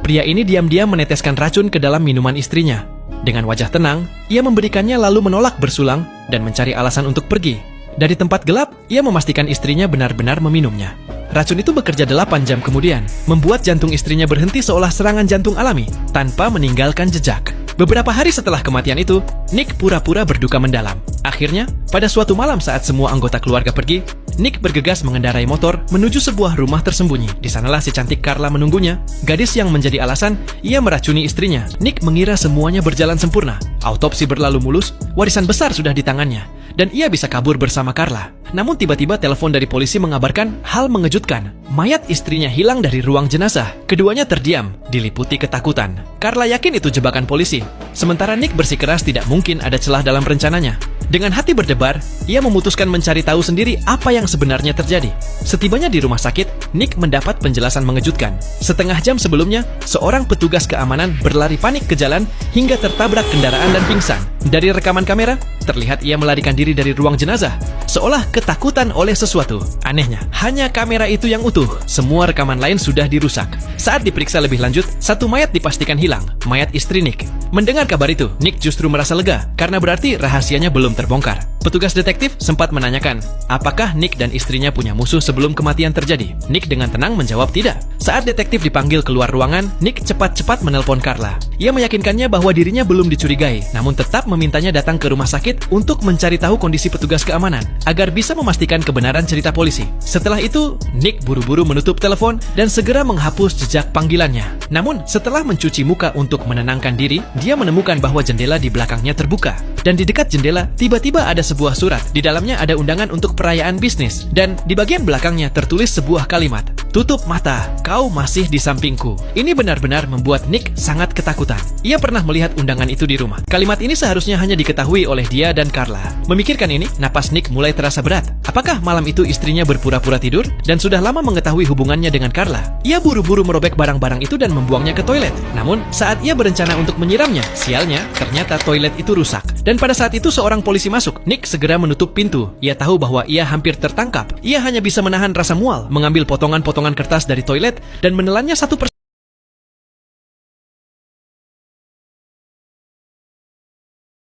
pria ini diam-diam meneteskan racun ke dalam minuman istrinya. Dengan wajah tenang, ia memberikannya lalu menolak bersulang dan mencari alasan untuk pergi. Dari tempat gelap, ia memastikan istrinya benar-benar meminumnya. Racun itu bekerja 8 jam kemudian, membuat jantung istrinya berhenti seolah serangan jantung alami, tanpa meninggalkan jejak. Beberapa hari setelah kematian itu, Nick pura-pura berduka mendalam. Akhirnya, pada suatu malam saat semua anggota keluarga pergi, Nick bergegas mengendarai motor menuju sebuah rumah tersembunyi. Di sanalah si cantik Carla menunggunya, gadis yang menjadi alasan ia meracuni istrinya. Nick mengira semuanya berjalan sempurna. Autopsi berlalu mulus, warisan besar sudah di tangannya, dan ia bisa kabur bersama Carla. Namun tiba-tiba telepon dari polisi mengabarkan hal mengejutkan. Mayat istrinya hilang dari ruang jenazah. Keduanya terdiam, diliputi ketakutan. Carla yakin itu jebakan polisi. Sementara Nick bersikeras tidak mungkin ada celah dalam rencananya. Dengan hati berdebar, ia memutuskan mencari tahu sendiri apa yang sebenarnya terjadi. Setibanya di rumah sakit, Nick mendapat penjelasan mengejutkan. Setengah jam sebelumnya, seorang petugas keamanan berlari panik ke jalan hingga tertabrak kendaraan dan pingsan. Dari rekaman kamera, terlihat ia melarikan diri dari ruang jenazah, seolah ketakutan oleh sesuatu. Anehnya, hanya kamera itu yang utuh. Semua rekaman lain sudah dirusak. Saat diperiksa lebih lanjut, satu mayat dipastikan hilang, mayat istri Nick. Mendengar kabar itu, Nick justru merasa lega, karena berarti rahasianya belum terbongkar. Petugas detektif sempat menanyakan, apakah Nick dan istrinya punya musuh sebelum kematian terjadi? Nick dengan tenang menjawab tidak. Saat detektif dipanggil keluar ruangan, Nick cepat-cepat menelpon Carla. Ia meyakinkannya bahwa dirinya belum dicurigai, namun tetap memintanya datang ke rumah sakit untuk mencari tahu kondisi petugas keamanan, agar bisa memastikan kebenaran cerita polisi. Setelah itu, Nick buru-buru menutup telepon dan segera menghapus jejak panggilannya. Namun, setelah mencuci muka untuk menenangkan diri, dia menemukan bahwa jendela di belakangnya terbuka. Dan di dekat jendela, tiba-tiba ada sebuah surat. Di dalamnya ada undangan untuk perayaan bisnis. Dan di bagian belakangnya tertulis sebuah kalimat, "Tutup mata, kau masih di sampingku." Ini benar-benar membuat Nick sangat ketakutan. Ia pernah melihat undangan itu di rumah. Kalimat ini seharusnya hanya diketahui oleh dia dan Carla. Memikirkan ini, napas Nick mulai terasa berat. Apakah malam itu istrinya berpura-pura tidur dan sudah lama mengetahui hubungannya dengan Carla? Ia buru-buru merobek barang-barang itu dan membuangnya ke toilet. Namun, saat ia berencana untuk menyiramnya, sialnya, ternyata toilet itu rusak. Dan pada saat itu seorang polisi masuk. Nick segera menutup pintu. Ia tahu bahwa ia hampir tertangkap. Ia hanya bisa menahan rasa mual, mengambil potongan-potongan kertas dari toilet dan menelannya satu persatu.